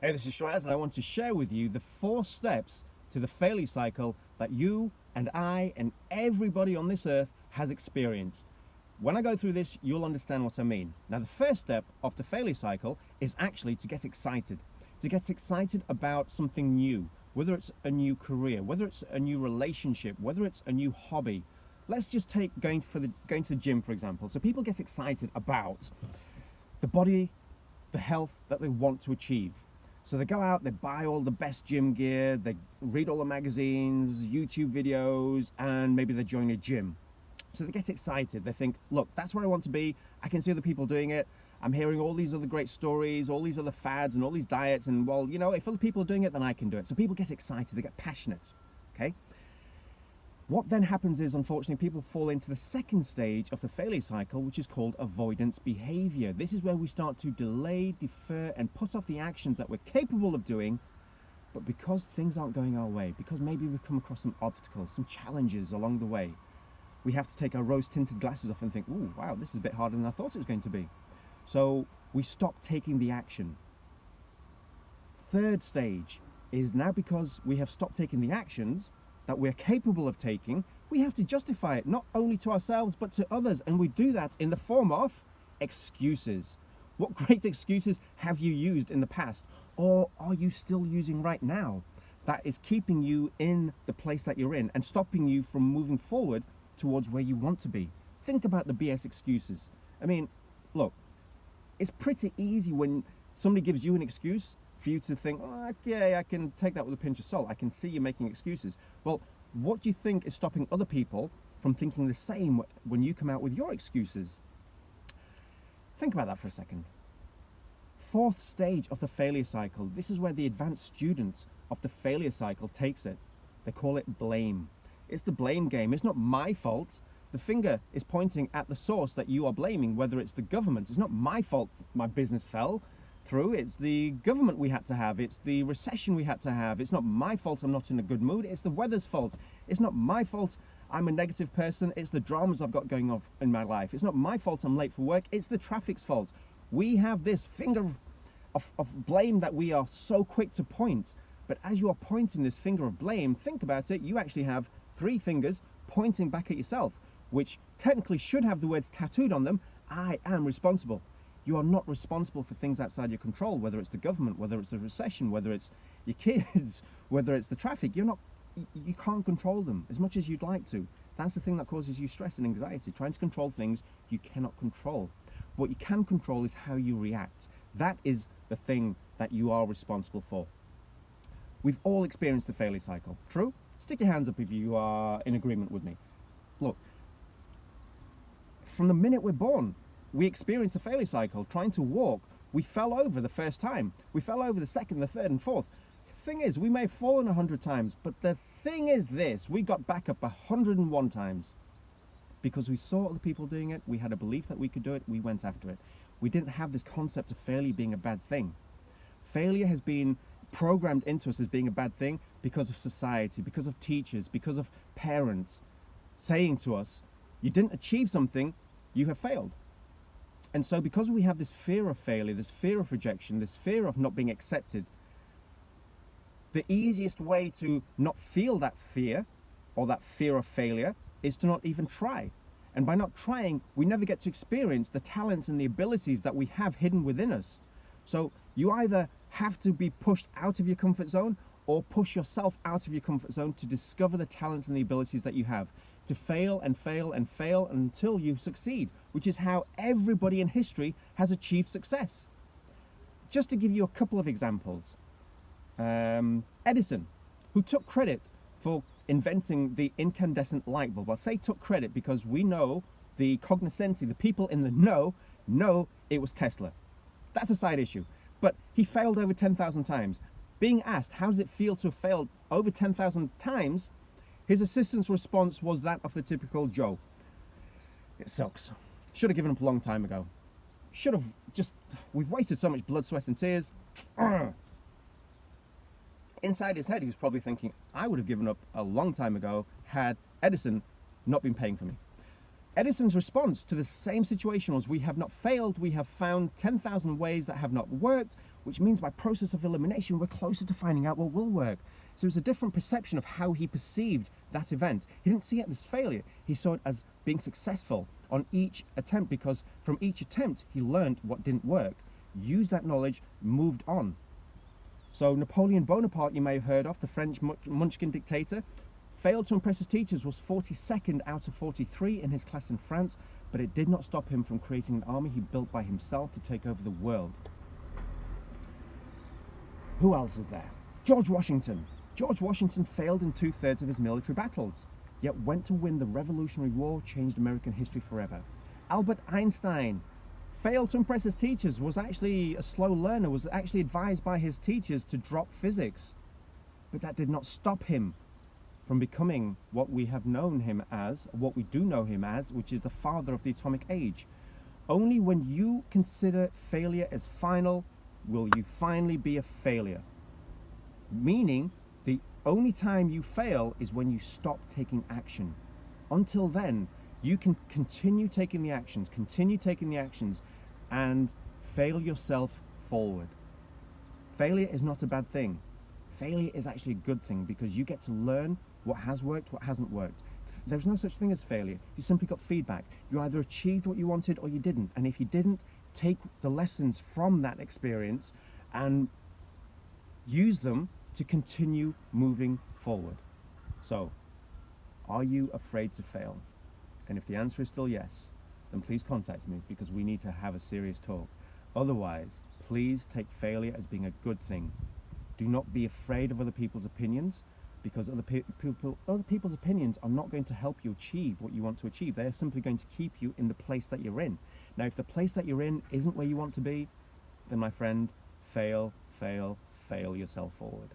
Hey, this is Shiraz, and I want to share with you the 4 steps to the failure cycle that you and I and everybody on this earth has experienced. When I go through this, you'll understand what I mean. Now, the first step of the failure cycle is actually to get excited about something new, whether it's a new career, whether it's a new relationship, whether it's a new hobby. Let's just take going to the gym, for example. So people get excited about the body, the health that they want to achieve. So they go out, they buy all the best gym gear, they read all the magazines, YouTube videos, and maybe they join a gym. So they get excited. They think, look, that's where I want to be. I can see other people doing it. I'm hearing all these other great stories, all these other fads and all these diets. And well, you know, if other people are doing it, then I can do it. So people get excited, they get passionate, okay? What then happens is, unfortunately, people fall into the second stage of the failure cycle, which is called avoidance behavior. This is where we start to delay, defer, and put off the actions that we're capable of doing, but because things aren't going our way, because maybe we've come across some obstacles, some challenges along the way, we have to take our rose-tinted glasses off and think, ooh, wow, this is a bit harder than I thought it was going to be. So we stop taking the action. Third stage is now, because we have stopped taking the actions that we're capable of taking, we have to justify it, not only to ourselves, but to others. And we do that in the form of excuses. What great excuses have you used in the past? Or are you still using right now that is keeping you in the place that you're in and stopping you from moving forward towards where you want to be? Think about the BS excuses. I mean, look, it's pretty easy when somebody gives you an excuse for you to think, oh, okay, I can take that with a pinch of salt. I can see you making excuses. Well, what do you think is stopping other people from thinking the same when you come out with your excuses? Think about that for a second. Fourth stage of the failure cycle. This is where the advanced student of the failure cycle takes it. They call it blame. It's the blame game. It's not my fault. The finger is pointing at the source that you are blaming, whether it's the government. It's not my fault my business fell through. It's the government we had to have. It's the recession we had to have. It's not my fault I'm not in a good mood. It's the weather's fault. It's not my fault I'm a negative person. It's the dramas I've got going on in my life. It's not my fault I'm late for work. It's the traffic's fault. We have this finger of blame that we are so quick to point. But as you are pointing this finger of blame, think about it. You actually have 3 fingers pointing back at yourself, which technically should have the words tattooed on them. I am responsible. You are not responsible for things outside your control, whether it's the government, whether it's the recession, whether it's your kids, whether it's the traffic. You can't control them as much as you'd like to. That's the thing that causes you stress and anxiety, trying to control things you cannot control. What you can control is how you react. That is the thing that you are responsible for. We've all experienced the failure cycle. True? Stick your hands up if you are in agreement with me. Look, from the minute we're born, we experience a failure cycle. Trying to walk, we fell over the first time. We fell over the second, the third, and fourth. Thing is, we may have fallen 100 times, but the thing is this, we got back up 101 times. Because we saw other people doing it, we had a belief that we could do it, we went after it. We didn't have this concept of failure being a bad thing. Failure has been programmed into us as being a bad thing because of society, because of teachers, because of parents saying to us, you didn't achieve something, you have failed. And so because we have this fear of failure, this fear of rejection, this fear of not being accepted, the easiest way to not feel that fear or that fear of failure is to not even try. And by not trying, we never get to experience the talents and the abilities that we have hidden within us. So you either have to be pushed out of your comfort zone or push yourself out of your comfort zone to discover the talents and the abilities that you have, to fail and fail and fail until you succeed, which is how everybody in history has achieved success. Just to give you a couple of examples, Edison, who took credit for inventing the incandescent light bulb. I'll say took credit because we know the cognoscenti, the people in the know it was Tesla. That's a side issue. But he failed over 10,000 times. Being asked, how does it feel to have failed over 10,000 times? His assistant's response was that of the typical Joe. It sucks. Should have given up a long time ago. Should have just, we've wasted so much blood, sweat and tears. Inside his head, he was probably thinking, I would have given up a long time ago had Edison not been paying for me. Edison's response to the same situation was, we have not failed, we have found 10,000 ways that have not worked, which means by process of elimination, we're closer to finding out what will work. So it was a different perception of how he perceived that event. He didn't see it as failure, he saw it as being successful on each attempt, because from each attempt, he learned what didn't work, used that knowledge, moved on. So Napoleon Bonaparte, you may have heard of, the French Munchkin dictator, failed to impress his teachers, was 42nd out of 43 in his class in France, but it did not stop him from creating an army he built by himself to take over the world. Who else is there? George Washington. George Washington failed in 2/3 of his military battles, yet went to win the Revolutionary War, changed American history forever. Albert Einstein failed to impress his teachers, was actually a slow learner, was actually advised by his teachers to drop physics, but that did not stop him from becoming what we have known him as, what we do know him as, which is the father of the atomic age. Only when you consider failure as final will you finally be a failure. Meaning, the only time you fail is when you stop taking action. Until then, you can continue taking the actions, and fail yourself forward. Failure is not a bad thing. Failure is actually a good thing, because you get to learn what has worked, what hasn't worked. There's no such thing as failure. You simply got feedback. You either achieved what you wanted or you didn't. And if you didn't, take the lessons from that experience and use them to continue moving forward. So, are you afraid to fail? And if the answer is still yes, then please contact me, because we need to have a serious talk. Otherwise, please take failure as being a good thing. Do not be afraid of other people's opinions, because other people's opinions are not going to help you achieve what you want to achieve. They are simply going to keep you in the place that you're in. Now, if the place that you're in isn't where you want to be, then my friend, fail yourself forward.